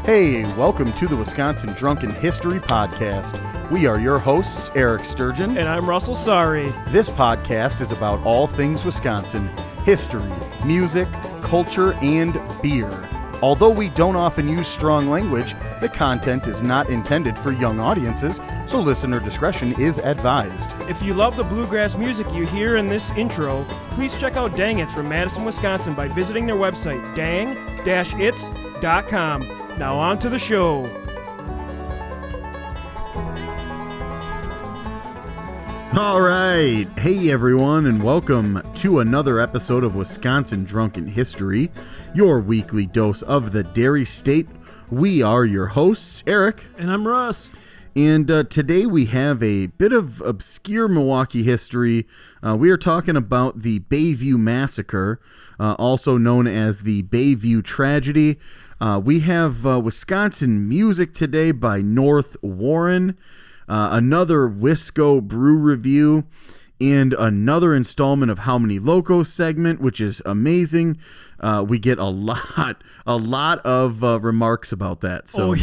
Hey, welcome to the Wisconsin Drunken History Podcast. We are your hosts, Eric Sturgeon. And I'm Russell Sari. This podcast is about all things Wisconsin, history, music, culture, and beer. Although we don't often use strong language, the content is not intended for young audiences, so listener discretion is advised. If you love the bluegrass music you hear in this intro, please check out Dang It's from Madison, Wisconsin by visiting their website, dang-its.com. Now on to the show. All right. Hey, everyone, and welcome to another episode of Wisconsin Drunken History, your weekly dose of the Dairy State. We are your hosts, Eric. And I'm Russ. And today we have a bit of obscure Milwaukee history. We are talking about the Bayview Massacre, also known as the Bayview Tragedy. We have Wisconsin music today by North Warren, another Wisco Brew Review, and another installment of How Many Locos segment, which is amazing. We get a lot of remarks about that. So,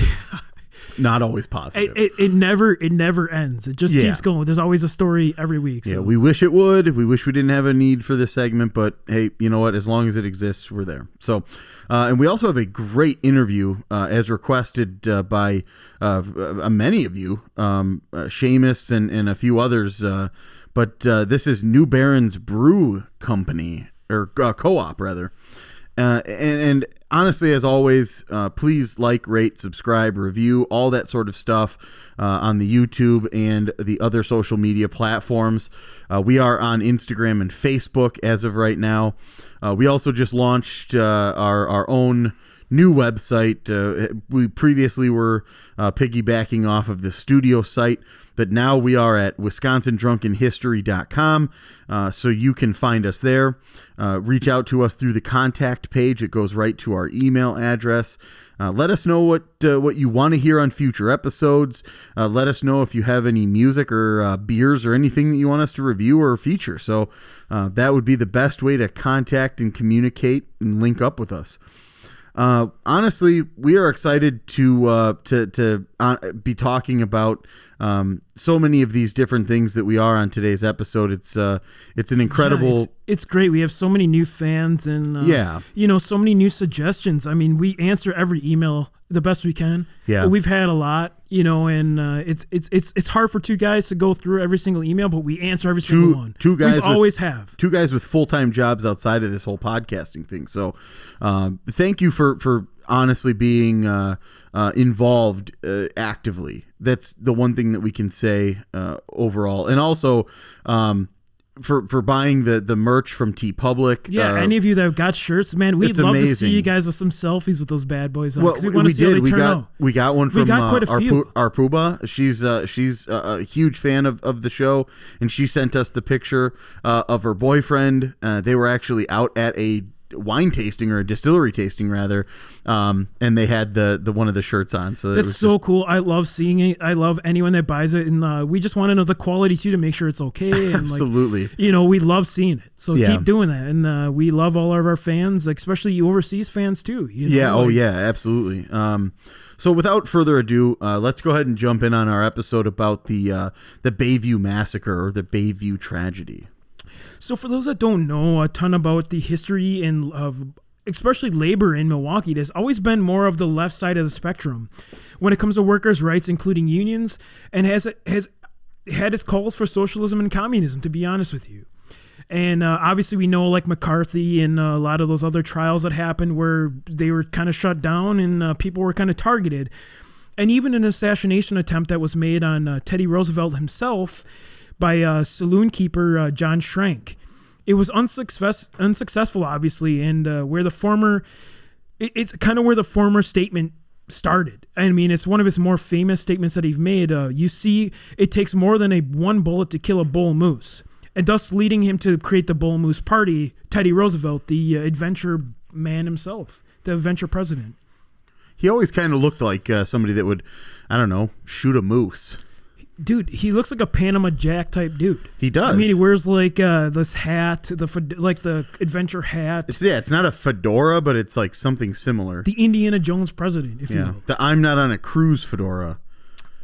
not always positive. It never ends. It just keeps going. There's always a story every week. So. Yeah, we wish it would. We wish we didn't have a need for this segment, but hey, you know what? As long as it exists, we're there. So, and we also have a great interview as requested by many of you, Seamus and a few others. But this is New Barons Brew Company, or Co-op, rather. And honestly, as always, please like, rate, subscribe, review, all that sort of stuff on the YouTube and the other social media platforms. We are on Instagram and Facebook as of right now. We also just launched our own new website. We previously were piggybacking off of the studio site, but now we are at wisconsindrunkenhistory.com, so you can find us there. Reach out to us through the contact page. It goes right to our email address. Let us know what you want to hear on future episodes. Let us know if you have any music or beers or anything that you want us to review or feature. So that would be the best way to contact and communicate and link up with us. Honestly, we are excited to be talking about so many of these different things that we are on today's episode. It's an incredible. It's great. We have so many new fans and so many new suggestions. I mean, we answer every email the best we can. Yeah, we've had a lot, and it's hard for two guys to go through every single email, but we answer every single one. Two guys always have two guys with full-time jobs outside of this whole podcasting thing. So, thank you for honestly being involved actively. That's the one thing that we can say overall, and also for buying the merch from TeePublic. Yeah, any of you that have got shirts, man, we'd love to see you guys with some selfies with those bad boys on. We want to see how they turn out. We got one from quite a few. Arpuba. She's a huge fan of the show, and she sent us the picture of her boyfriend. They were actually out at a wine tasting, or a distillery tasting rather, and they had the one of the shirts on. So that's so cool. I love seeing it. I love anyone that buys it, and we just want to know the quality too, to make sure it's okay. And absolutely, we love seeing it. So keep doing that, and we love all of our fans, especially you overseas fans too. Absolutely. So without further ado, let's go ahead and jump in on our episode about the Bayview Massacre, or the Bayview Tragedy. So for those that don't know a ton about the history and of especially labor in Milwaukee, there's always been more of the left side of the spectrum when it comes to workers' rights, including unions, and has had its calls for socialism and communism, to be honest with you. And obviously we know, like McCarthy and a lot of those other trials that happened where they were kind of shut down and people were kind of targeted. And even an assassination attempt that was made on Teddy Roosevelt himself by saloon keeper John Schrank. It was unsuccessful, obviously, and it's kind of where the former statement started. I mean, it's one of his more famous statements that he's made. You see, it takes more than one bullet to kill a bull moose, and thus leading him to create the Bull Moose Party, Teddy Roosevelt, the adventure man himself, the adventure president. He always kind of looked like somebody that would, I don't know, shoot a moose. Dude, he looks like a Panama Jack type dude. He does. I mean, he wears like this hat, like the adventure hat. It's not a fedora, but it's like something similar. The Indiana Jones president, if you will. The I'm not on a cruise fedora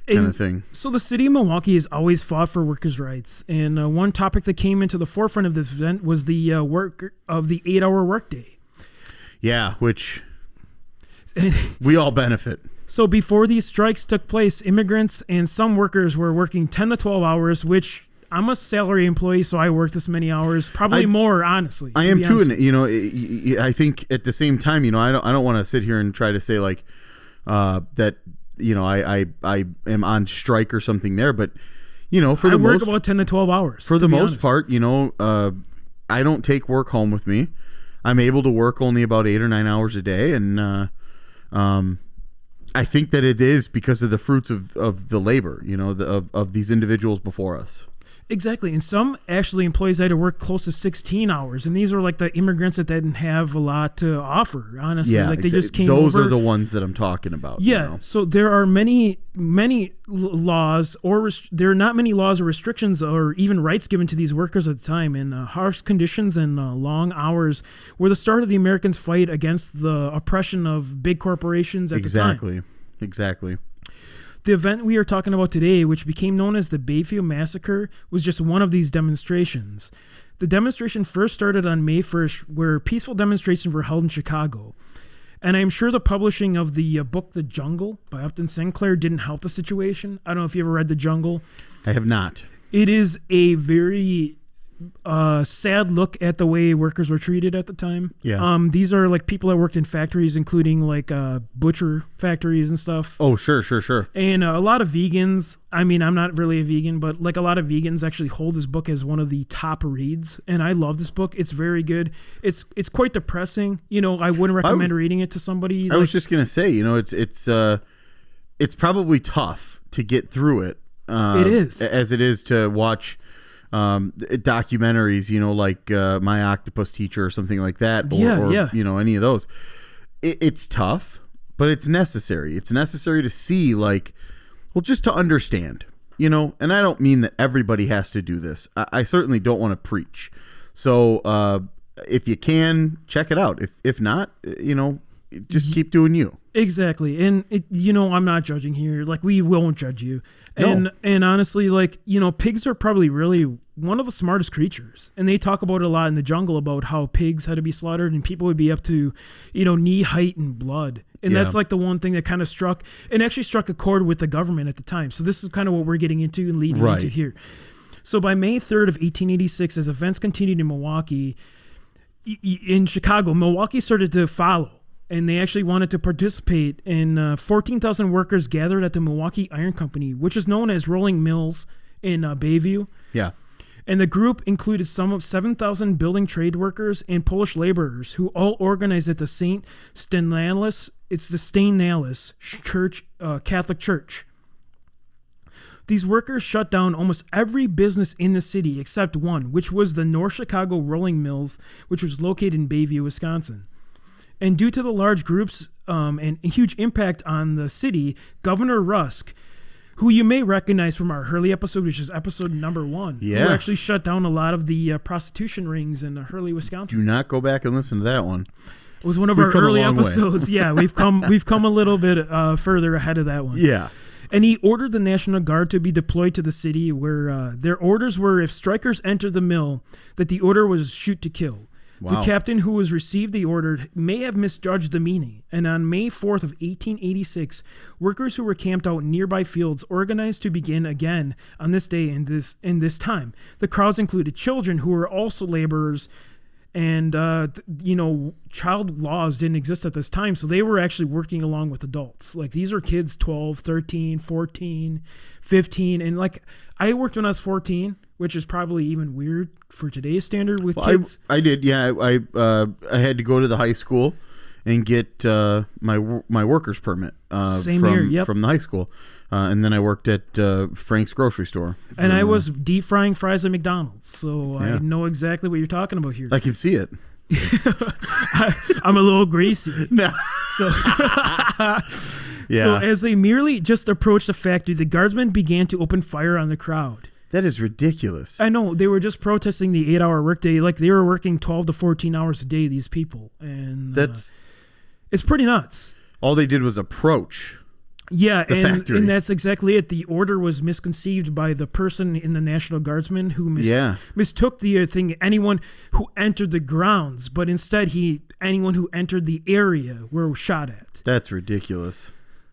kind of thing. So the city of Milwaukee has always fought for workers' rights, and one topic that came into the forefront of this event was the work of the 8-hour workday. Yeah, which we all benefit. So before these strikes took place, immigrants and some workers were working 10 to 12 hours, which I'm a salary employee, so I work this many hours, probably more, honestly. I am too, and I think at the same time, I don't want to sit here and try to say like that. I am on strike or something there, but for the work about 10 to 12 hours. For the most part, I don't take work home with me. I'm able to work only about 8 or 9 hours a day, and I think that it is because of the fruits of the labor, of these individuals before us. Exactly. And some actually employees had to work close to 16 hours. And these are like the immigrants that didn't have a lot to offer, honestly. Yeah, like they just came those over. Those are the ones that I'm talking about. Yeah. So there are many laws, or there are not many laws or restrictions or even rights given to these workers at the time. And harsh conditions and long hours were the start of the Americans' fight against the oppression of big corporations at the time. Exactly. The event we are talking about today, which became known as the Bayview Massacre, was just one of these demonstrations. The demonstration first started on May 1st, where peaceful demonstrations were held in Chicago. And I'm sure the publishing of the book The Jungle by Upton Sinclair didn't help the situation. I don't know if you ever read The Jungle. I have not. It is a very sad look at the way workers were treated at the time. Yeah. These are like people that worked in factories, including like butcher factories and stuff. Oh, sure. And a lot of vegans. I mean, I'm not really a vegan, but like a lot of vegans actually hold this book as one of the top reads. And I love this book. It's very good. It's quite depressing. I wouldn't recommend reading it to somebody. I was just gonna say, it's probably tough to get through it. It is, as it is to watch documentaries, like My Octopus Teacher or something like that, or any of those. It's tough, but it's necessary. It's necessary to see, just to understand, and I don't mean that everybody has to do this. I certainly don't want to preach. So if you can, check it out. If not, just keep doing you. Exactly. And I'm not judging here. Like, we won't judge you. And honestly, pigs are probably really one of the smartest creatures. And they talk about it a lot in The Jungle about how pigs had to be slaughtered and people would be up to, knee height in blood. And that's like the one thing that kind of struck a chord with the government at the time. So this is kind of what we're getting into and leading into here. So by May 3rd of 1886, as events continued in Milwaukee, in Chicago, Milwaukee started to follow. And they actually wanted to participate in 14,000 workers gathered at the Milwaukee Iron Company, which is known as Rolling Mills in Bayview. Yeah. And the group included some of 7,000 building trade workers and Polish laborers who all organized at the St. Stanislaus. It's the Stanislaus Church, Catholic Church. These workers shut down almost every business in the city except one, which was the North Chicago Rolling Mills, which was located in Bayview, Wisconsin. And due to the large groups and huge impact on the city, Governor Rusk, who you may recognize from our Hurley episode, which is episode number 1, who actually shut down a lot of the prostitution rings in Hurley, Wisconsin. Do not go back and listen to that one. It was one of our early episodes. Yeah, we've come a little bit further ahead of that one. Yeah. And he ordered the National Guard to be deployed to the city, where their orders were, if strikers entered the mill, that the order was shoot to kill. Wow. The captain who was received the order may have misjudged the meaning, and on May 4th of 1886, workers who were camped out in nearby fields organized to begin again on this day in this time. The crowds included children who were also laborers, and child laws didn't exist at this time, so they were actually working along with adults. Like, these are kids 12, 13, 14, 15, and like, I worked when I was 14, which is probably even weird for today's standard with kids. I did, yeah. I had to go to the high school and get my worker's permit from the high school. And then I worked at Frank's grocery store. And I was deep frying fries at McDonald's, so I know exactly what you're talking about here. I can see it. I'm a little greasy. No. Yeah. So as they merely just approached the factory, the guardsmen began to open fire on the crowd. That is ridiculous. I know, they were just protesting the 8-hour workday. Like, they were working 12 to 14 hours a day, these people. And That's it's pretty nuts. all they did was approach. Yeah, the factory. and that's exactly it. The order was misconceived by the person in the National Guardsmen who mistook the thing, anyone who entered the grounds, but instead anyone who entered the area were shot at. That's ridiculous.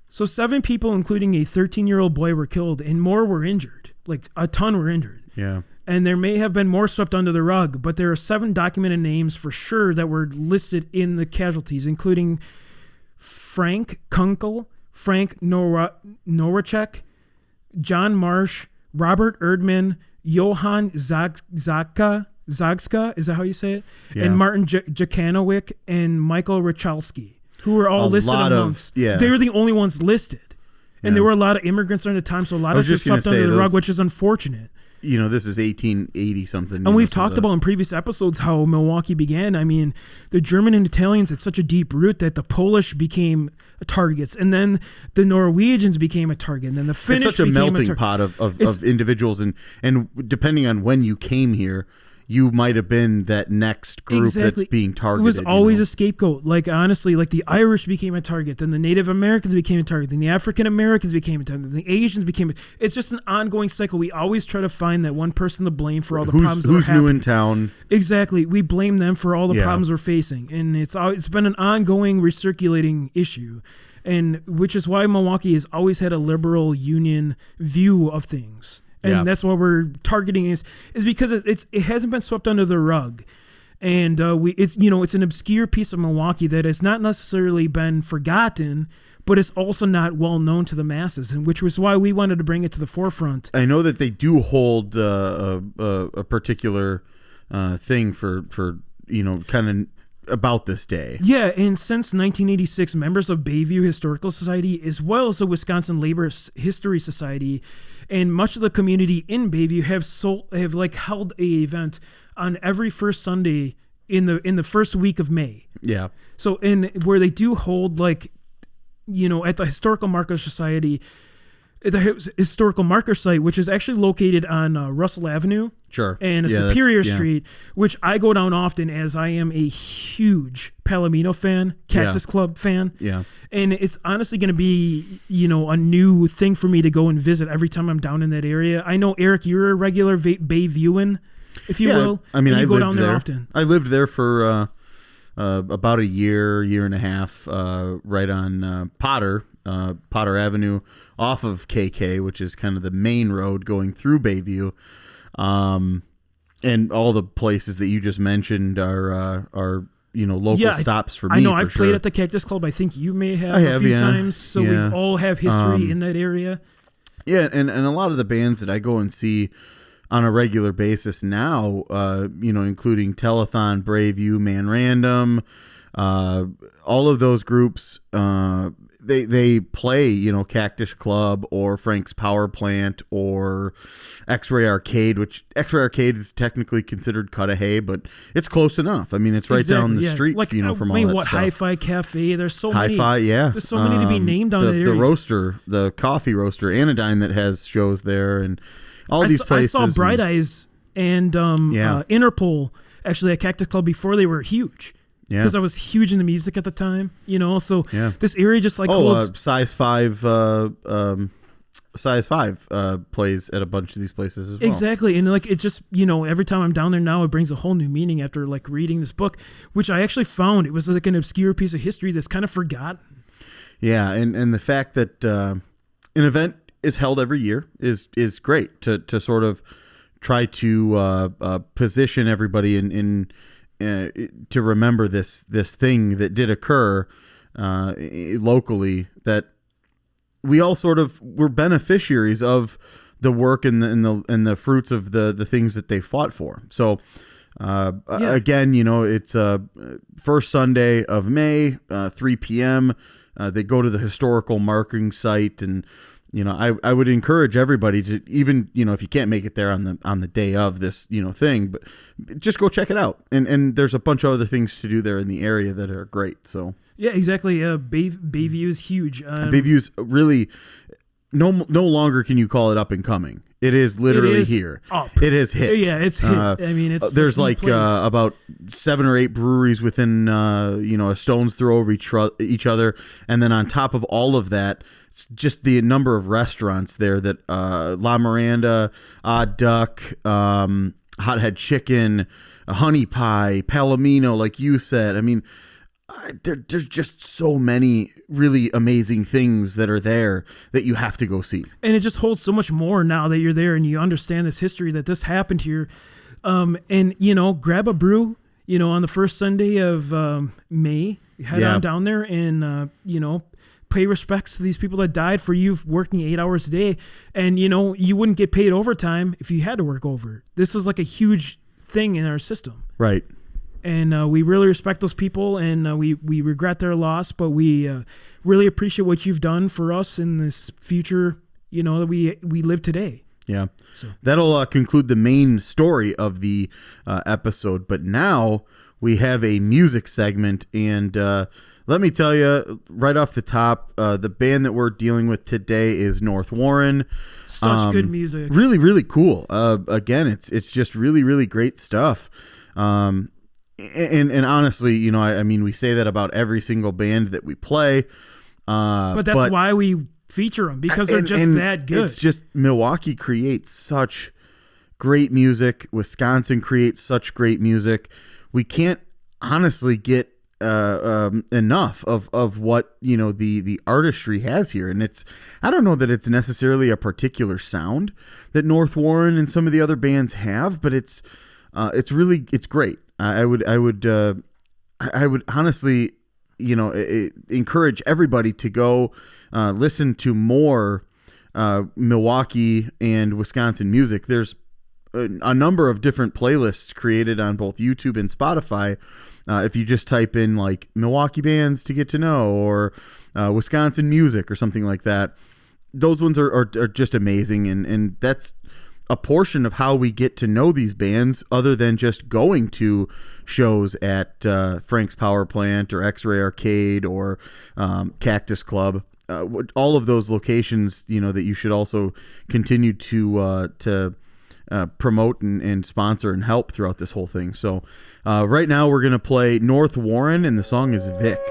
So 7 people, including a 13-year-old boy, were killed, and more were injured. Like, a ton were injured. Yeah. And there may have been more swept under the rug, but there are 7 documented names for sure that were listed in the casualties, including Frank Kunkel, Frank Norwachek, John Marsh, Robert Erdman, Johann Zagska, is that how you say it? Yeah. And Martin Jakanowick and Michael Richalski, who were all listed amongst. They were the only ones listed. And there were a lot of immigrants during the time, so a lot of shit swept under the rug, which is unfortunate. You know, this is 1880 something. And we've talked about in previous episodes how Milwaukee began. I mean, the German and Italians had such a deep root that the Polish became targets, and then the Norwegians became a target, and then the Finnish it's such a became melting pot of individuals, and depending on when you came here, you might have been that next group that's being targeted. It was always a scapegoat. Like, honestly, like the Irish became a target, then the Native Americans became a target, then the African Americans became a target, then the Asians became a... It's just an ongoing cycle. We always try to find that one person to blame for all the problems that are happening. Who's new in town? Exactly. We blame them for all the problems we're facing. And it's been an ongoing recirculating issue. And which is why Milwaukee has always had a liberal union view of things. And that's why we're targeting is because it hasn't been swept under the rug, and it's an obscure piece of Milwaukee that has not necessarily been forgotten, but it's also not well known to the masses, and which was why we wanted to bring it to the forefront. I know that they do hold a particular thing for kind of about this day. Yeah, and since 1986, members of Bayview Historical Society, as well as the Wisconsin Labor History Society, and much of the community in Bayview have held a event on every first Sunday in the first week of May. Yeah. So where they do hold at the Historical Marker Society, the historical marker site, which is actually located on Russell Avenue. Sure. And Superior Street, which I go down often as I am a huge Palomino fan, Cactus Club fan. Yeah. And it's honestly going to be, a new thing for me to go and visit every time I'm down in that area. I know, Eric, you're a regular Bayviewan, if you will. I mean, I go down there often. I lived there for about a year and a half, right on Potter Avenue, off of KK, which is kind of the main road going through Bayview. And all the places that you just mentioned are local stops for me. I know I've played at the Cactus Club. I think you may have a few times. So we all have history in that area. Yeah, and a lot of the bands that I go and see on a regular basis now, including Telethon, Braveview, Man Random, all of those groups, they play, Cactus Club or Frank's Power Plant or X-Ray Arcade, which X-Ray Arcade is technically considered Cudahy, but it's close enough. I mean, it's right down the street, from all that stuff. Hi-Fi Cafe, there's so many. Hi-Fi, yeah. There's so many to be named on that area. The roaster, the coffee roaster, Anodyne, that has shows there, and all these places. I saw Bright Eyes and Interpol actually at Cactus Club before they were huge. Yeah, because I was huge into music at the time, so this area just holds... Size 5 plays at a bunch of these places as well. Exactly, and it just, every time I'm down there now, it brings a whole new meaning after reading this book, which I actually found it was an obscure piece of history that's kind of forgotten. Yeah, and the fact that an event is held every year is great to sort of try to position everybody in to remember this thing that did occur locally, that we all sort of were beneficiaries of the work and the fruits of the things that they fought for. So again, it's first Sunday of May, 3 p.m. They go to the historical marking site, and I would encourage everybody to, even, if you can't make it there on the day of this, thing, but just go check it out. And there's a bunch of other things to do there in the area that are great. So Yeah, exactly. Bayview is huge. Bayview's really no longer can you call it up and coming. It is literally here. Up. It has hit. Yeah, it's hit. I mean, it's there's the like place. about 7 or 8 breweries within a stone's throw of each other, and then on top of all of that, it's just the number of restaurants there that La Miranda, Odd Duck, Hothead Chicken, Honey Pie, Palomino, like you said. I mean, there's just so many really amazing things that are there that you have to go see. And it just holds so much more now that you're there and you understand this history that this happened here. And, grab a brew, on the first Sunday of May, head on down there and, pay respects to these people that died for you working 8 hours a day. And, you wouldn't get paid overtime if you had to work over. This is like a huge thing in our system. Right. And we really respect those people, and we regret their loss, but we really appreciate what you've done for us in this future, that we live today. Yeah. So that'll conclude the main story of the episode. But now we have a music segment, and let me tell you right off the top, the band that we're dealing with today is North Warren. Such good music. Really, really cool. Again, it's just really, really great stuff. And honestly, I mean, we say that about every single band that we play. But that's why we feature them, because they're just that good. It's just Milwaukee creates such great music. Wisconsin creates such great music. We can't honestly get enough of what the artistry has here, and I don't know that it's necessarily a particular sound that North Warren and some of the other bands have, but it's great. I would honestly, encourage everybody to go listen to more Milwaukee and Wisconsin music. There's a number of different playlists created on both YouTube and Spotify. If you just type in like Milwaukee bands to get to know, or Wisconsin music or something like that, those ones are just amazing, and that's a portion of how we get to know these bands, other than just going to shows at Frank's Power Plant or X-Ray Arcade or Cactus Club. All of those locations, that you should also continue to promote and sponsor and help throughout this whole thing. So right now we're going to play North Warren, and the song is Vic.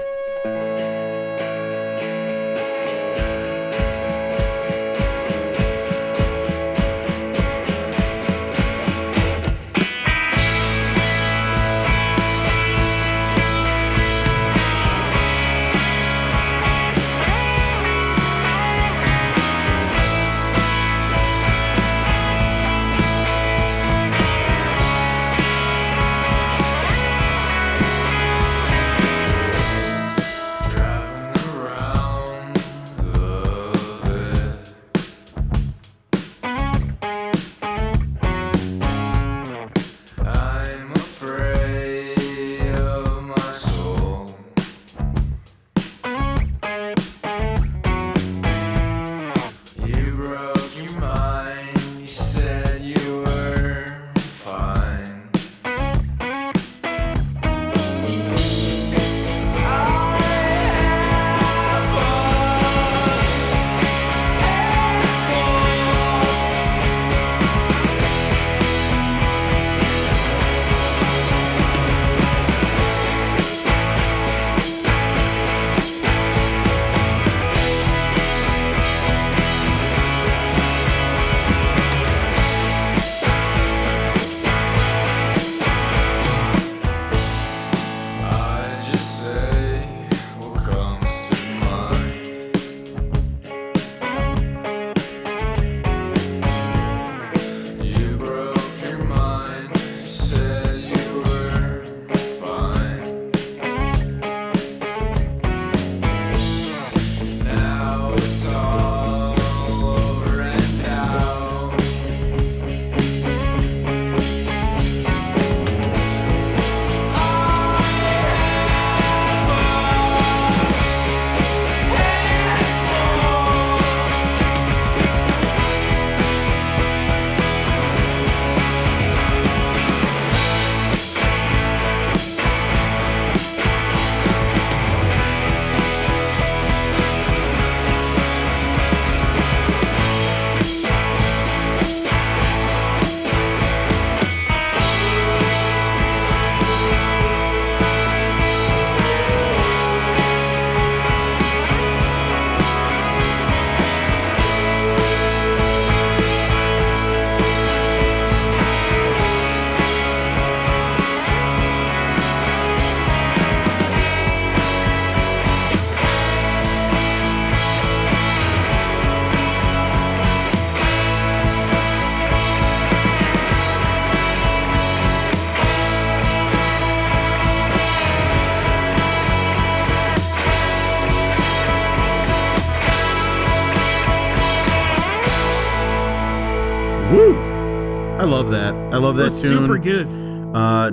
I love that It was tune. super good.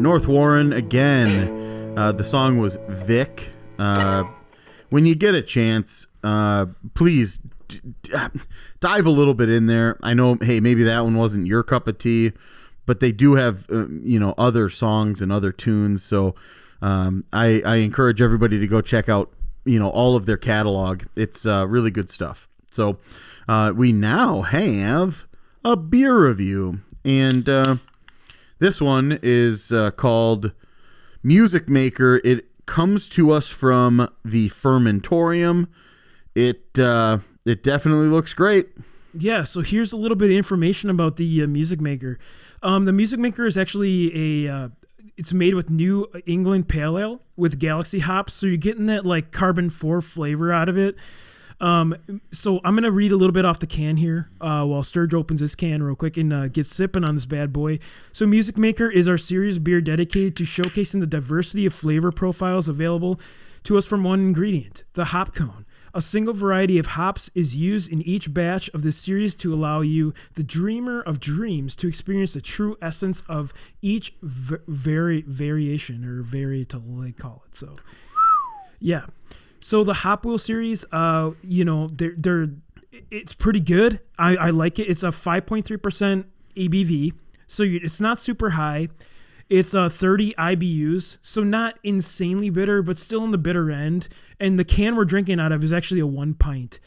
North Warren again. The song was Vic. When you get a chance, please dive a little bit in there. I know, hey, maybe that one wasn't your cup of tea, but they do have other songs and other tunes. So I encourage everybody to go check out all of their catalog. It's really good stuff. So we now have a beer review, and this one is called Music Maker. It comes to us from the Fermentorium. It definitely looks great. Yeah, so here's a little bit of information about the Music Maker. The Music Maker is actually it's made with New England Pale Ale with Galaxy hops, so you're getting that like carbon 4 flavor out of it. So I'm going to read a little bit off the can here while Sturge opens his can real quick and gets sipping on this bad boy. So Music Maker is our series of beer dedicated to showcasing the diversity of flavor profiles available to us from one ingredient, the hop cone. A single variety of hops is used in each batch of this series to allow you, the dreamer of dreams, to experience the true essence of each variation, or varietal they call it. So, yeah. So the Hop Wheel series, it's pretty good. I like it. It's a 5.3% ABV, so it's not super high. It's 30 IBUs, so not insanely bitter, but still on the bitter end. And the can we're drinking out of is actually a 1 pint.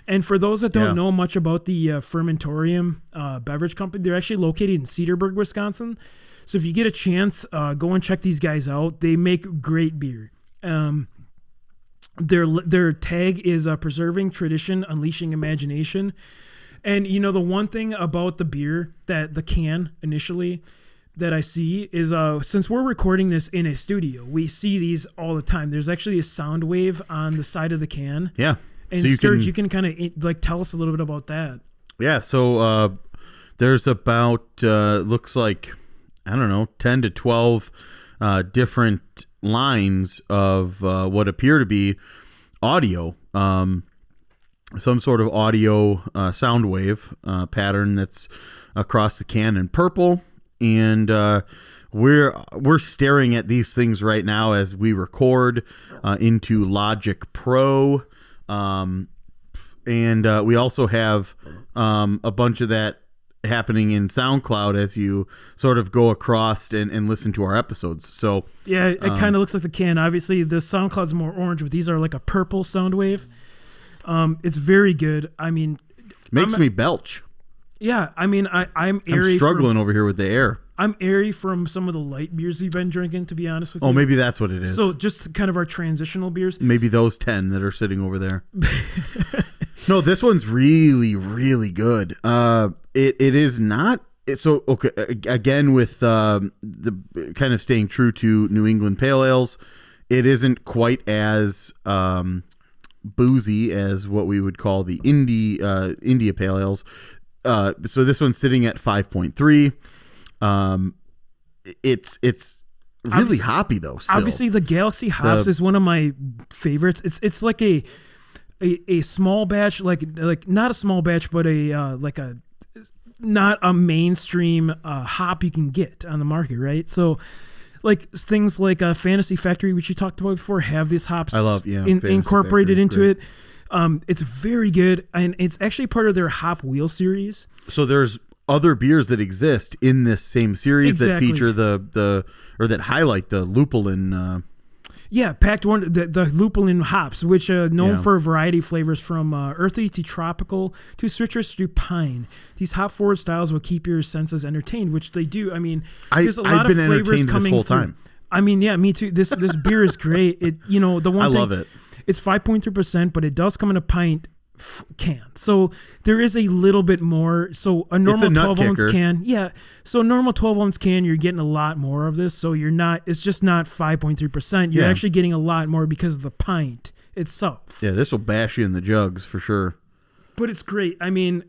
And for those that don't know much about the Fermentorium beverage company, they're actually located in Cedarburg, Wisconsin. So if you get a chance, go and check these guys out. They make great beer. Their tag is preserving tradition, unleashing imagination. And the one thing about the beer, that the can initially that I see is since we're recording this in a studio, we see these all the time. There's actually a sound wave on the side of the can. Yeah. And so Sturge, you can kind of tell us a little bit about that. Yeah. So there's about looks like, I don't know, 10 to 12 different lines of what appear to be audio, some sort of audio sound wave pattern that's across the can in purple. And we're staring at these things right now as we record into Logic Pro. And we also have a bunch of that happening in SoundCloud as you sort of go across and listen to our episodes. So yeah, it kind of looks like the can. Obviously, the SoundCloud's more orange, but these are like a purple sound wave. It's very good. I mean, makes me belch. Yeah, I mean, I'm airy. I'm struggling over here with the air. I'm airy from some of the light beers we've been drinking, to be honest with you. Oh, maybe that's what it is. So just kind of our transitional beers. Maybe those 10 that are sitting over there. No, this one's really, really good. It is not. So, okay, again, with the kind of staying true to New England Pale Ales, it isn't quite as boozy as what we would call the India Pale Ales. So this one's sitting at 5.3. It's really hoppy though. Still. Obviously, the Galaxy hops is one of my favorites. It's like a small batch, like not a small batch, but not a mainstream hop you can get on the market, right? So like things like Fantasy Factory, which you talked about before, have these hops. I love incorporated Factory, into great. it. It's very good, and it's actually part of their Hop Wheel series. So there's other beers that exist in this same series that feature or that highlight the lupulin. Packed one, the lupulin hops, which known for a variety of flavors from earthy to tropical to citrus to pine. These hop forward styles will keep your senses entertained, which they do. I mean, there's a lot of flavors coming this whole through. time. I mean, yeah, me too. This beer is great. I love it. It's 5.3%, but it does come in a pint can. So there is a little bit more. So a normal 12-ounce can. Yeah. So a normal 12-ounce can, you're getting a lot more of this. So it's just not 5.3%. You're actually getting a lot more because of the pint itself. Yeah, this will bash you in the jugs for sure. But it's great. I mean,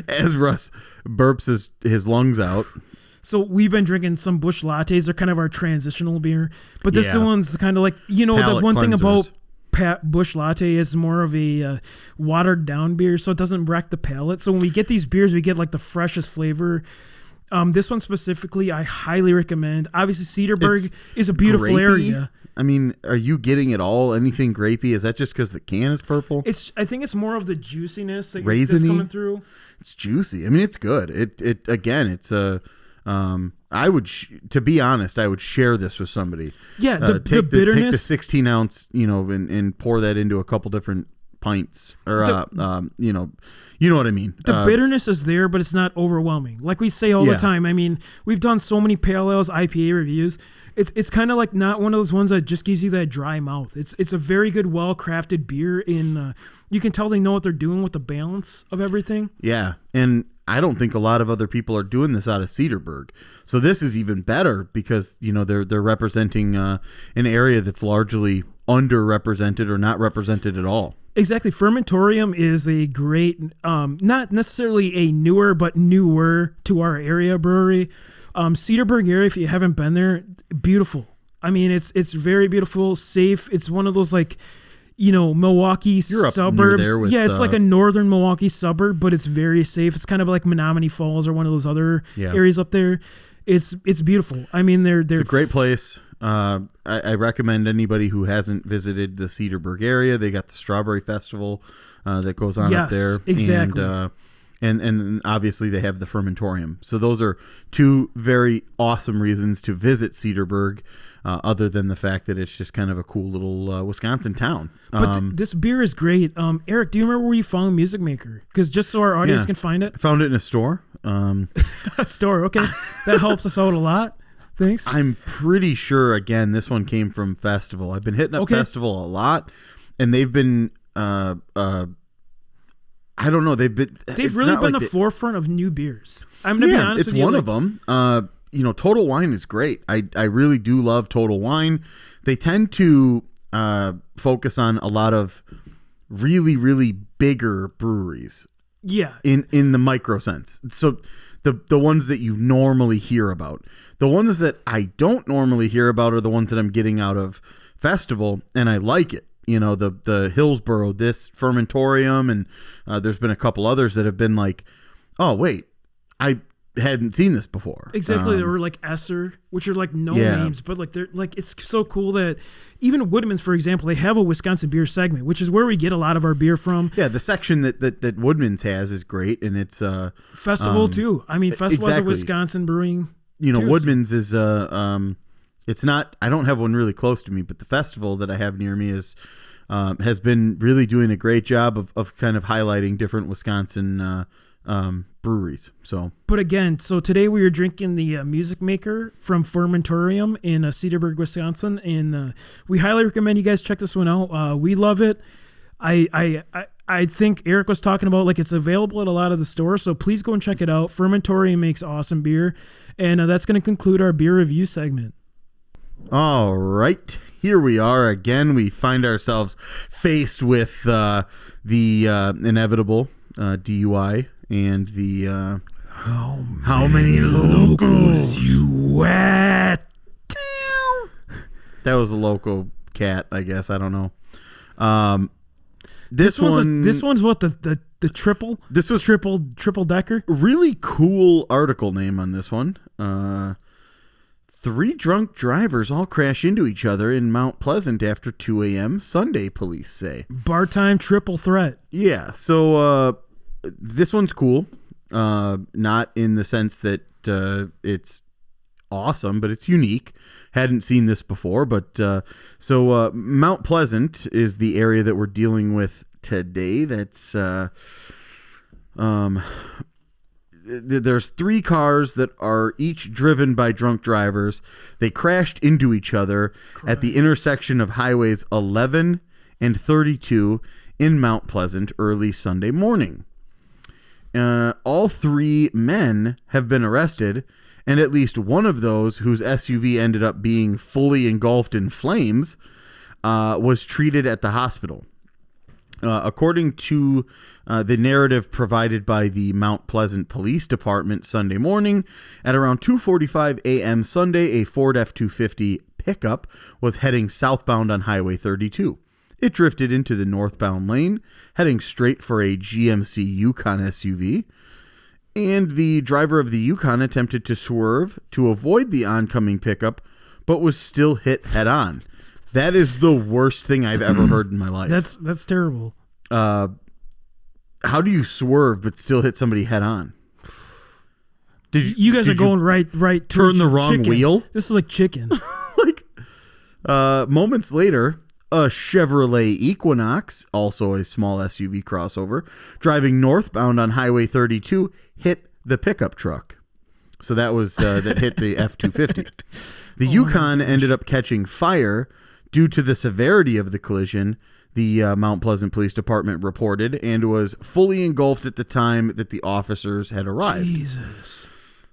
as Russ burps his lungs out. So we've been drinking some Busch Lattes. They're kind of our transitional beer. But this one's kind of like, the one thing about Busch Latte is more of a watered down beer, so it doesn't wreck the palate. So when we get these beers, we get like the freshest flavor. This one specifically, I highly recommend. Obviously, Cedarburg It's is a beautiful grapey. area. I mean, are you getting it all? Anything grapey? Is that just because the can is purple? I think it's more of the juiciness that's Raisiny? coming through. It's juicy. I mean, it's good. It again, it's a. I would, to be honest, I would share this with somebody. Yeah, the take bitterness. the 16 ounce, and pour that into a couple different pints, or you know what I mean. The bitterness is there, but it's not overwhelming. Like we say all the time. I mean, we've done so many pale ales, IPA reviews. It's kind of like not one of those ones that just gives you that dry mouth. It's a very good, well crafted beer. You can tell they know what they're doing with the balance of everything. Yeah, and I don't think a lot of other people are doing this out of Cedarburg. So this is even better because they're representing an area that's largely underrepresented or not represented at all. Exactly. Fermentorium is a great, not necessarily a newer, but newer to our area brewery. Cedarburg area, if you haven't been there, beautiful. I mean, it's very beautiful, safe. It's one of those Milwaukee You're suburbs. Up near there with, it's like a northern Milwaukee suburb, but it's very safe. It's kind of like Menominee Falls or one of those other areas up there. It's beautiful. I mean, it's a great place. I recommend anybody who hasn't visited the Cedarburg area. They got the Strawberry Festival that goes on up there. Exactly. And obviously they have the Fermentorium. So those are two very awesome reasons to visit Cedarburg, other than the fact that it's just kind of a cool little Wisconsin town. But this beer is great. Eric, do you remember where you found Music Maker? Because just so our audience can find it. I found it in a store. A store, okay. That helps us out a lot. Thanks. I'm pretty sure, again, this one came from Festival. I've been hitting up Festival a lot, and they've been... I don't know. They've really been the forefront of new beers. I'm gonna be honest with you. It's one of them. Total Wine is great. I really do love Total Wine. They tend to focus on a lot of really, really bigger breweries. Yeah. In the micro sense. So the ones that you normally hear about. The ones that I don't normally hear about are the ones that I'm getting out of Festival, and I like it. The Hillsborough, this Fermentorium, and there's been a couple others that have been like, oh, wait, I hadn't seen this before. Exactly. Or like Esser, which are like names, but like they're like, it's so cool that even Woodman's, for example, they have a Wisconsin beer segment, which is where we get a lot of our beer from. Yeah, the section that Woodman's has is great, and it's Festival too. I mean, Festival is a Wisconsin brewing. Woodman's is it's not. I don't have one really close to me, but the Festival that I have near me has been really doing a great job of kind of highlighting different Wisconsin breweries. But again, so today we are drinking the Music Maker from Fermentorium in Cedarburg, Wisconsin, and we highly recommend you guys check this one out. We love it. I think Eric was talking about like it's available at a lot of the stores, so please go and check it out. Fermentorium makes awesome beer, and that's going to conclude our beer review segment. All right, here we are again. We find ourselves faced with the inevitable DUI and the how many locals you at? That was a local cat, I guess. I don't know. This one's what the triple. This was triple decker. Really cool article name on this one. 3 drunk drivers all crash into each other in Mount Pleasant after 2 a.m. Sunday, police say. Bar time triple threat. Yeah, so this one's cool. Not in the sense that it's awesome, but it's unique. Hadn't seen this before, but so Mount Pleasant is the area that we're dealing with today. That's there's 3 cars that are each driven by drunk drivers. They crashed into each other at the intersection of highways 11 and 32 in Mount Pleasant early Sunday morning. All 3 men have been arrested, and at least one of those whose SUV ended up being fully engulfed in flames was treated at the hospital. According to the narrative provided by the Mount Pleasant Police Department Sunday morning, at around 2:45 a.m. Sunday, a Ford F-250 pickup was heading southbound on Highway 32. It drifted into the northbound lane, heading straight for a GMC Yukon SUV. And the driver of the Yukon attempted to swerve to avoid the oncoming pickup, but was still hit head on. That is the worst thing I've ever heard in my life. That's terrible. How do you swerve but still hit somebody head on? You guys are going right. Turn the wrong wheel? This is like chicken. Moments later, a Chevrolet Equinox, also a small SUV crossover, driving northbound on Highway 32, hit the pickup truck. So that was that hit the F-250. The Yukon ended up catching fire due to the severity of the collision, the Mount Pleasant Police Department reported, and was fully engulfed at the time that the officers had arrived. Jesus.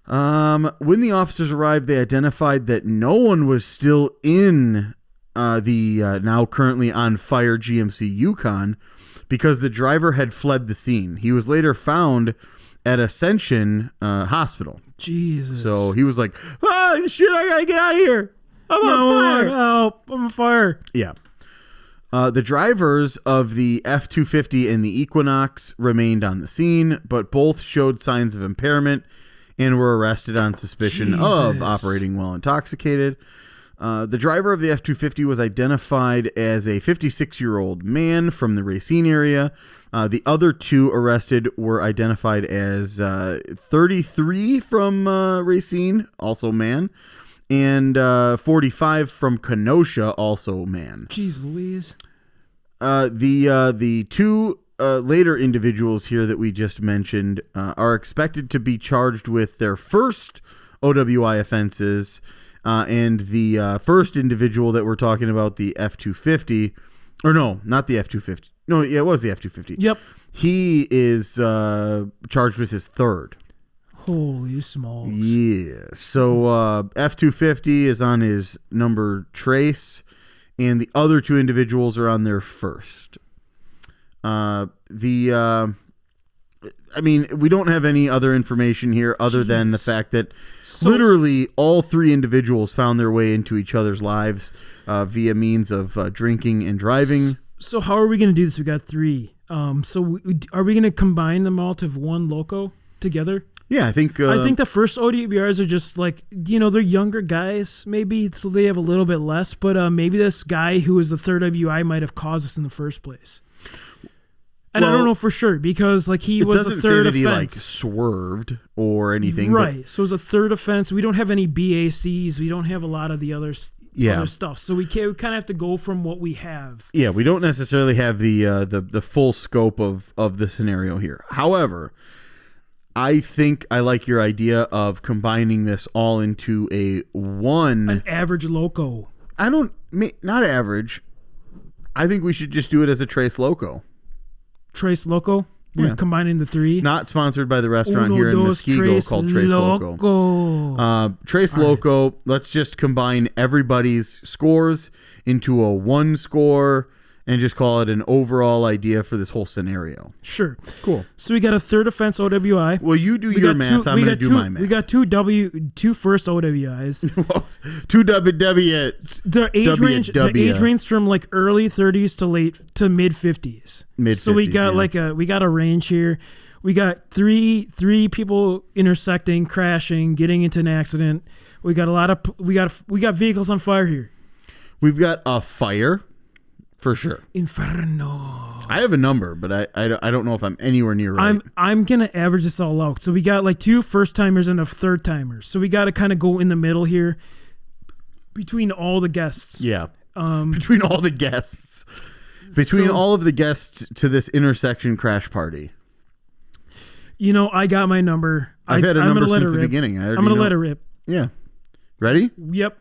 When the officers arrived, they identified that no one was still in the now currently on fire GMC Yukon because the driver had fled the scene. He was later found at Ascension Hospital. Jesus. So he was like, shit, I gotta get out of here. I'm on fire. Help, I'm on fire. Yeah. The drivers of the F-250 and the Equinox remained on the scene, but both showed signs of impairment and were arrested on suspicion of operating while intoxicated. The driver of the F-250 was identified as a 56-year-old man from the Racine area. The other two arrested were identified as 33 from Racine, also man, and 45 from Kenosha, also man. Jeez Louise. The two later individuals here that we just mentioned are expected to be charged with their first OWI offenses, and the first individual that we're talking about, the F-250, or no, not the F-250. No, yeah, it was the F-250. Yep. He is charged with his third. Holy smokes. Yeah. So F-250 is on his number trace, and the other two individuals are on their first. I mean, we don't have any other information here other than the fact that literally all three individuals found their way into each other's lives via means of drinking and driving. So how are we going to do this? We got three. Are we going to combine them all to one loco together? Yeah, I think the first ODBRs are just like, they're younger guys maybe, so they have a little bit less, but maybe this guy who was the third WI might have caused us in the first place. And I don't know for sure because he was the third offense. It doesn't say that he swerved or anything. Right. So it was a third offense. We don't have any BACs. We don't have a lot of the other stuff. So we kind of have to go from what we have. Yeah, we don't necessarily have the full scope of the scenario here. However, I think I like your idea of combining this all into an average loco. Not average. I think we should just do it as a Trace Loco. Trace Loco? We're combining the three? Not sponsored by the restaurant here in Muskego called Trace Loco. Trace Loco, let's just combine everybody's scores into a one score and just call it an overall idea for this whole scenario. Sure. Cool. So we got a third offense OWI. Well, you do your math. I'm going to do my math. We got two first OWIs. Two WW. The age range from early 30s to mid 50s. So we got we got a range here. We got three people intersecting, crashing, getting into an accident. We got we got vehicles on fire here. We've got a fire. For sure. Inferno. I have a number, but I don't know if I'm anywhere near right. I'm going to average this all out. So we got two first-timers and a third-timers. So we got to kind of go in the middle here between all the guests. Yeah. Between all the guests. All of the guests to this intersection crash party. I got my number. I've had a number since the beginning. I'm going to let it rip. Yeah. Ready? Yep.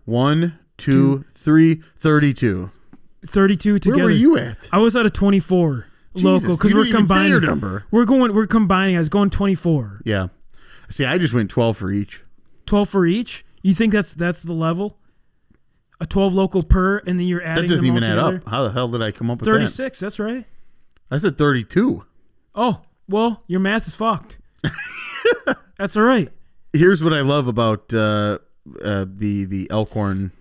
1, 2, 3, 32. 32 together. Where were you at? I was at a 24 local because we're combining. Your number. We're combining. I was going 24. Yeah. See, I just went 12 for each. 12 for each? You think that's the level? A 12 local per, and then you're adding. That doesn't them all even add together? up. How the hell did I come up with 36? That's right. I said 32. Oh well, your math is fucked. That's all right. Here's what I love about the Elkhorn.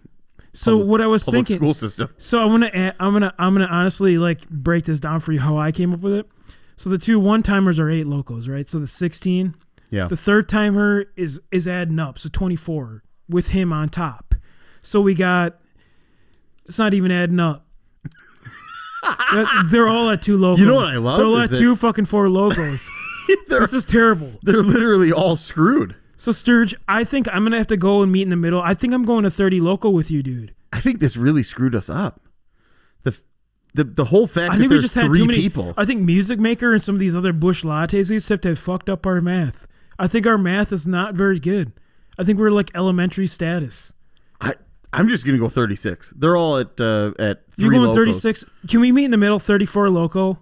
So what I was thinking, school system. So I'm gonna honestly break this down for you how I came up with it. So the 2 one-timers are 8 locos, right? So the 16. Yeah. The third timer is adding up, so 24 with him on top. So we got, it's not even adding up. They're all at 2 locos. You know what I love? They're all at 2 fucking 4 locos. This is terrible. They're literally all screwed. So Sturge, I think I'm gonna have to go and meet in the middle. I think I'm going to 30 loco with you, dude. I think this really screwed us up. The whole fact I that think we there's just had 3 too many people. I think Music Maker and some of these other Bush lattes we just have fucked up our math. I think our math is not very good. I think we're like elementary status. I'm just gonna go 36. They're all at 3 You're going locos. 36. Can we meet in the middle? 34 loco.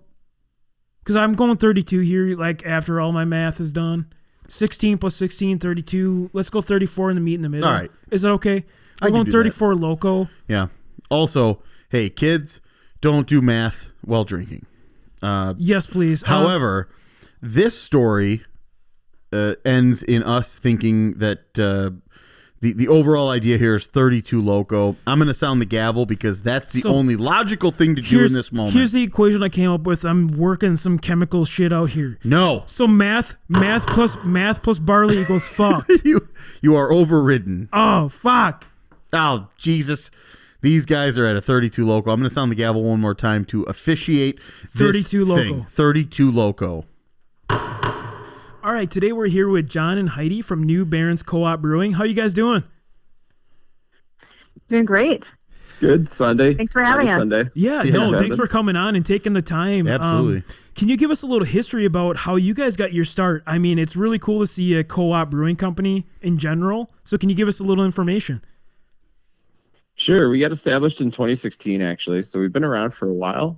Because I'm going 32 here. Like after all my math is done, 16 plus 16, 32. Let's go 34 and the meet in the middle. All right. Is that okay? I We're can going do 34 loco. Yeah. Also, hey kids, don't do math while drinking. Yes, please. However, this story ends in us thinking that the overall idea here is 32 loco. I'm going to sound the gavel because that's the only logical thing to do in this moment. Here's the equation I came up with. I'm working some chemical shit out here. No. So math plus barley equals fucked. You are overridden. Oh, fuck. Oh, Jesus. These guys are at a 32 loco. I'm going to sound the gavel one more time to officiate this 32 loco. thing. 32 loco. All right, today we're here with John and Heidi from New Barons Co-op Brewing. How you guys doing? Doing great. It's good. Sunday. Thanks for having us. Sunday. Yeah, no, thanks for coming on and taking the time. Absolutely. Can you give us a little history about how you guys got your start? I mean, it's really cool to see a co-op brewing company in general. So can you give us a little information? Sure. We got established in 2016, actually. So we've been around for a while,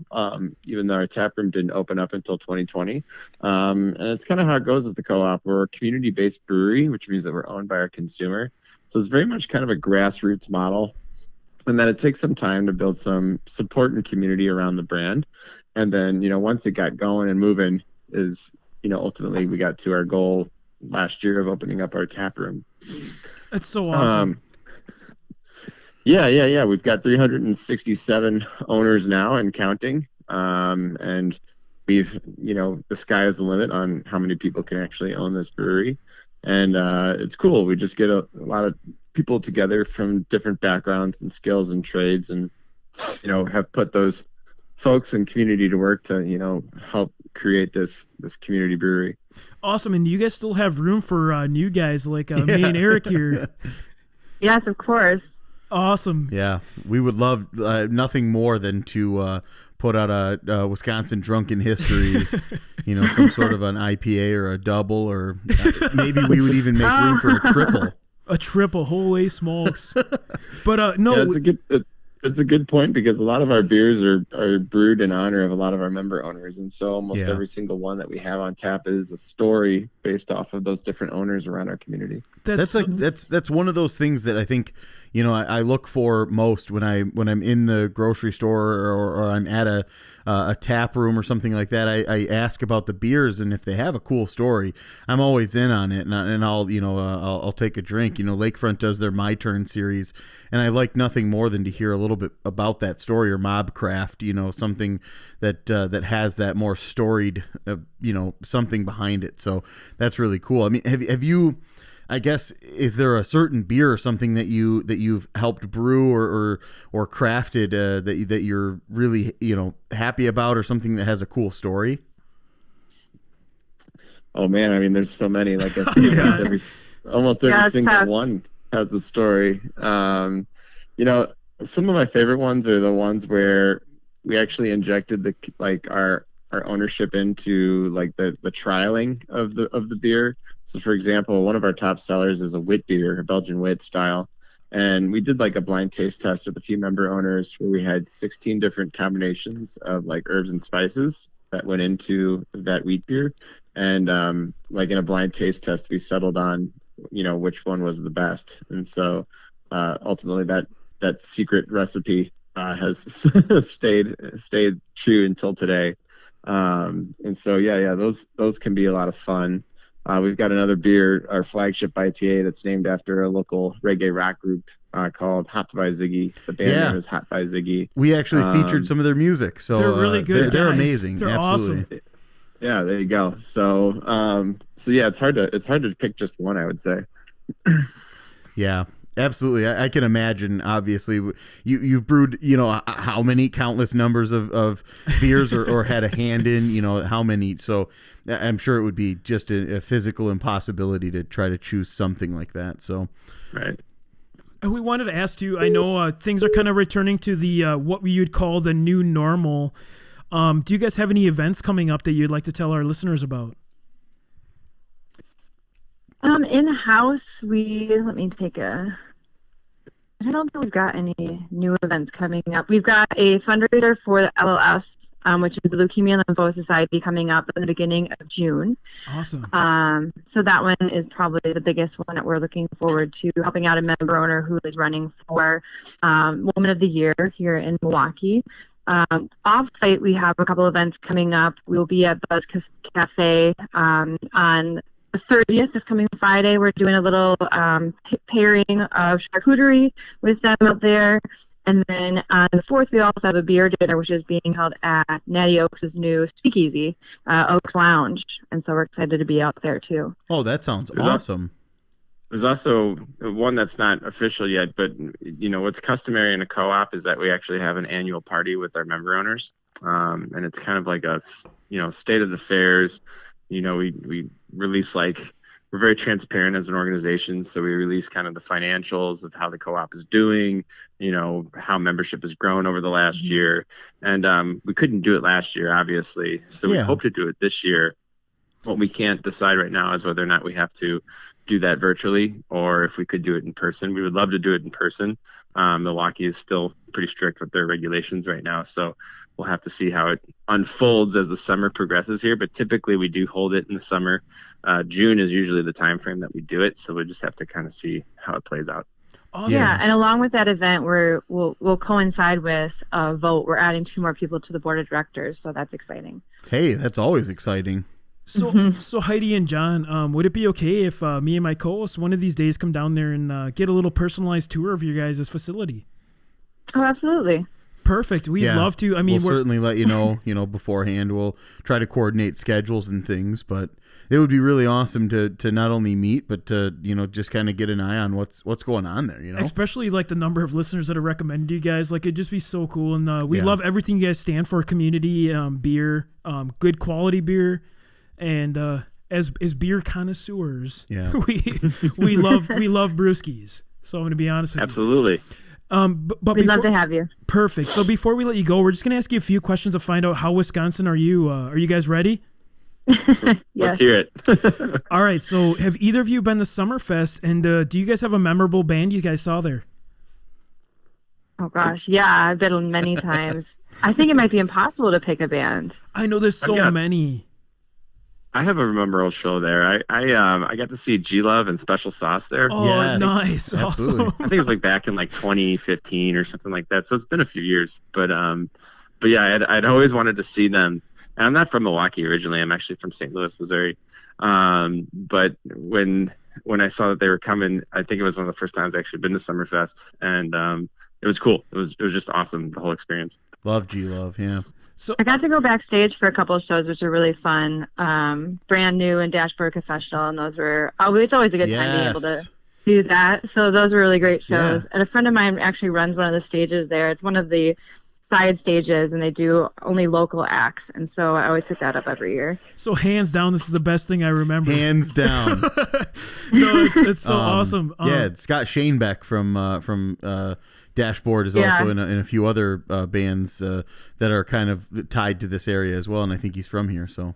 even though our tap room didn't open up until 2020. And it's kind of how it goes with the co-op. We're a community-based brewery, which means that we're owned by our consumer. So it's very much kind of a grassroots model. And then it takes some time to build some support and community around the brand. And then, once it got going and moving is, ultimately we got to our goal last year of opening up our tap room. That's so awesome. Yeah. We've got 367 owners now and counting. And we've, the sky is the limit on how many people can actually own this brewery. And it's cool. We just get a lot of people together from different backgrounds and skills and trades and, have put those folks and community to work to, help create this community brewery. Awesome. And do you guys still have room for new guys like me and Eric here? Yes, of course. Awesome. Yeah, we would love nothing more than to put out a Wisconsin drunken history, some sort of an IPA or a double, or maybe we would even make room for a triple. A triple, holy smokes! But no, yeah, it's a good point because a lot of our beers are brewed in honor of a lot of our member owners, and so almost every single one that we have on tap is a story based off of those different owners around our community. That's one of those things that I think I look for most when I'm in the grocery store or I'm at a tap room or something like that. I ask about the beers, and if they have a cool story, I'm always in on it, and I'll take a drink. Lakefront does their My Turn series, and I like nothing more than to hear a little bit about that story, or Mobcraft, something that has that more storied something behind it. So that's really cool. I mean, have you? I guess, is there a certain beer or something that you've helped brew or crafted that you're really happy about, or something that has a cool story? Oh man, I mean, there's so many. Like I said, almost every single one has a story. Some of my favorite ones are the ones where we actually injected our ownership into the trialing of the beer. So for example, one of our top sellers is a wit beer, a Belgian wit style. And we did a blind taste test with a few member owners where we had 16 different combinations of herbs and spices that went into that wheat beer. And in a blind taste test, we settled on, which one was the best. And so ultimately that secret recipe has stayed true until today. And so those can be a lot of fun. We've got another beer, our flagship IPA, that's named after a local reggae rock group called Hot by Ziggy. The band name is Hot by Ziggy. We actually featured some of their music, so they're really good. They're guys. amazing. They're Absolutely. awesome. Yeah, there you go. So yeah, it's hard to pick just one, I would say. Yeah, absolutely. I can imagine. Obviously, you've brewed, how many countless numbers of beers, or had a hand in, how many. So I'm sure it would be just a physical impossibility to try to choose something like that. So, right. We wanted to ask you. I know things are kind of returning to the what we would call the new normal. Do you guys have any events coming up that you'd like to tell our listeners about? In-house, let me take I don't think we've got any new events coming up. We've got a fundraiser for the LLS, which is the Leukemia and Lymphoma Society, coming up in the beginning of June. Awesome. So that one is probably the biggest one that we're looking forward to, helping out a member owner who is running for Woman of the Year here in Milwaukee. Off-site, we have a couple events coming up. We'll be at Buzz Cafe on the 30th, this coming Friday. We're doing a little pairing of charcuterie with them out there. And then on the 4th, we also have a beer dinner, which is being held at Natty Oaks' new speakeasy, Oaks Lounge. And so we're excited to be out there, too. Oh, that sounds awesome. There's also one that's not official yet, but what's customary in a co-op is that we actually have an annual party with our member owners, and it's kind of like a state of the fairs. We release, we're very transparent as an organization, so we release kind of the financials of how the co-op is doing, how membership has grown over the last year, and we couldn't do it last year, obviously, so we hope to do it this year. What we can't decide right now is whether or not we have to do that virtually or if we could do it in person. We would love to do it in person. Milwaukee is still pretty strict with their regulations right now, so we'll have to see how it unfolds as the summer progresses here. But typically we do hold it in the summer. June is usually the time frame that we do it, so we'll just have to kind of see how it plays out. Awesome. Yeah, and along with that event, we'll coincide with a vote. We're adding 2 more people to the board of directors, so that's exciting. Hey, that's always exciting. So Heidi and John, would it be okay if me and my co-host one of these days come down there and get a little personalized tour of your guys' facility? Oh, absolutely. Perfect. We'd love to. I mean, we'll certainly let you know, beforehand. We'll try to coordinate schedules and things, but it would be really awesome to not only meet, but to, just kind of get an eye on what's going on there, Especially the number of listeners that are recommended to you guys. It'd just be so cool. And we love everything you guys stand for: community, beer, good quality beer. And as beer connoisseurs, we love brewskis. So I'm going to be honest with you. Absolutely. But we'd love to have you. Perfect. So before we let you go, we're just going to ask you a few questions to find out how Wisconsin are you. Are you guys ready? Let's hear it. All right. So have either of you been to Summerfest? And do you guys have a memorable band you guys saw there? Oh, gosh. Yeah, I've been many times. I think it might be impossible to pick a band. I know there's so many. I have a memorable show there. I got to see G-Love and Special Sauce there. Oh, yes, nice. Absolutely. Awesome. I think it was back in 2015 or something like that. So it's been a few years. But yeah, I'd always wanted to see them. And I'm not from Milwaukee originally. I'm actually from St. Louis, Missouri. But when I saw that they were coming, I think it was one of the first times I actually been to Summerfest, and it was cool. It was just awesome, the whole experience. Love G-Love, yeah. So I got to go backstage for a couple of shows, which are really fun. Brand New and Dashboard Confessional, and those were it's always a good time being able to do that. So those were really great shows. Yeah. And a friend of mine actually runs one of the stages there. It's one of the side stages, and they do only local acts, and so I always pick that up every year. So hands down, this is the best thing I remember. Hands down. No, it's so awesome. Scott Shanebeck from Dashboard is also in a few other bands that are kind of tied to this area as well, and I think he's from here. So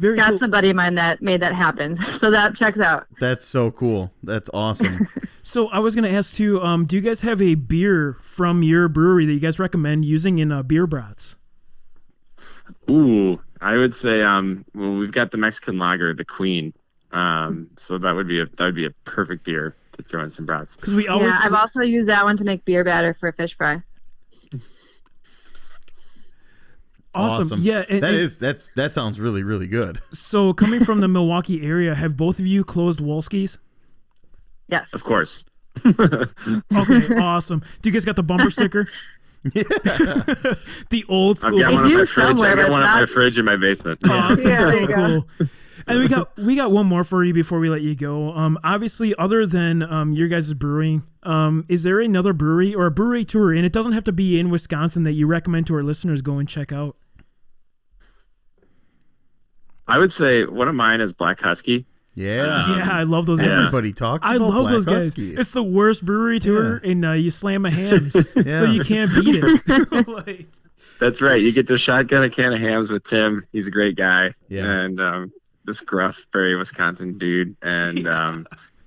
Scott's the buddy of mine that made that happen, so that checks out. That's so cool. That's awesome. So I was going to ask too, do you guys have a beer from your brewery that you guys recommend using in beer brats? Ooh, I would say we've got the Mexican lager, the Queen. So that would be a perfect beer to throw in some brats. Because I've also used that one to make beer batter for a fish fry. Awesome. Yeah, that sounds really, really good. So coming from the Milwaukee area, have both of you closed Wolski's? Yes. Of course. Okay, awesome. Do you guys got the bumper sticker? The old school. I've got one in my fridge. somewhere, I got but one in my not- fridge in my basement. Awesome. Yeah, there So you go. cool. And we got one more for you before we let you go. Obviously, other than your guys' brewing, is there another brewery or a brewery tour, and it doesn't have to be in Wisconsin, that you recommend to our listeners go and check out? I would say one of mine is Black Husky. Yeah. Yeah, I love those guys. Everybody talks I about love Black those guys. Husky. It's the worst brewery tour, and you slam a hams, so you can't beat it. Like, That's right. You get to shotgun a can of hams with Tim. He's a great guy. Yeah. And this gruff, very Wisconsin dude. And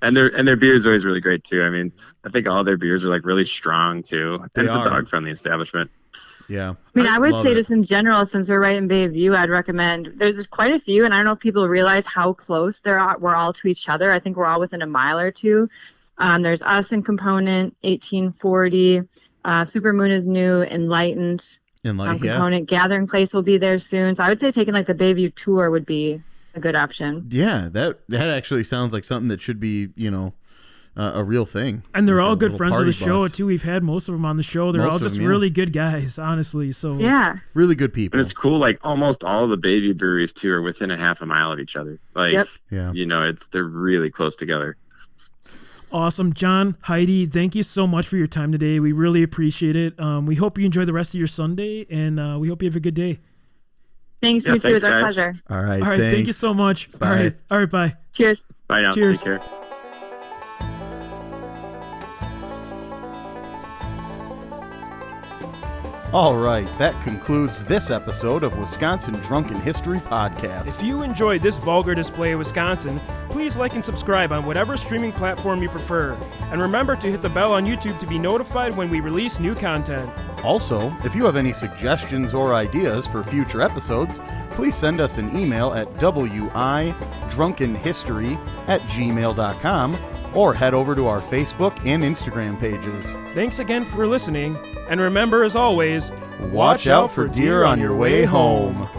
and their beer is always really great too. I mean, I think all their beers are like really strong too. And They it's are. a dog friendly establishment. Yeah. I mean, I would love say it. just in general, since we're right in Bayview, I'd recommend. There's quite a few, and I don't know if people realize how close we're all to each other. I think we're all within a mile or two. There's us in Component, 1840. Supermoon is new, Enlightened. Component. Gathering Place will be there soon. So I would say taking like the Bayview tour would be a good option. Yeah, that actually sounds like something that should be, a real thing. and they're Like all a good little friends of party the show bus. too. We've had most of them on the show. They're Most all of just them, yeah. really good guys, honestly. So Yeah. Really good people. And it's cool. Like almost all of the Bayview breweries too are within a half a mile of each other. Like, Yep. Yeah. they're really close together. awesome, John, Heidi. Thank you so much for your time today. We really appreciate it. We hope you enjoy the rest of your Sunday, and we hope you have a good day. Thanks, Yeah, you too. It's our thanks, guys. pleasure. All right. All right, thank you thanks. so much. Bye. All right, bye. Cheers. Bye now. Cheers. Take care. All right. That concludes this episode of Wisconsin Drunken History Podcast. If you enjoyed this vulgar display of Wisconsin, please like and subscribe on whatever streaming platform you prefer. And remember to hit the bell on YouTube to be notified when we release new content. Also, if you have any suggestions or ideas for future episodes, please send us an email at widrunkenhistory@gmail.com or head over to our Facebook and Instagram pages. Thanks again for listening, and remember, as always, Watch out for deer on your way home.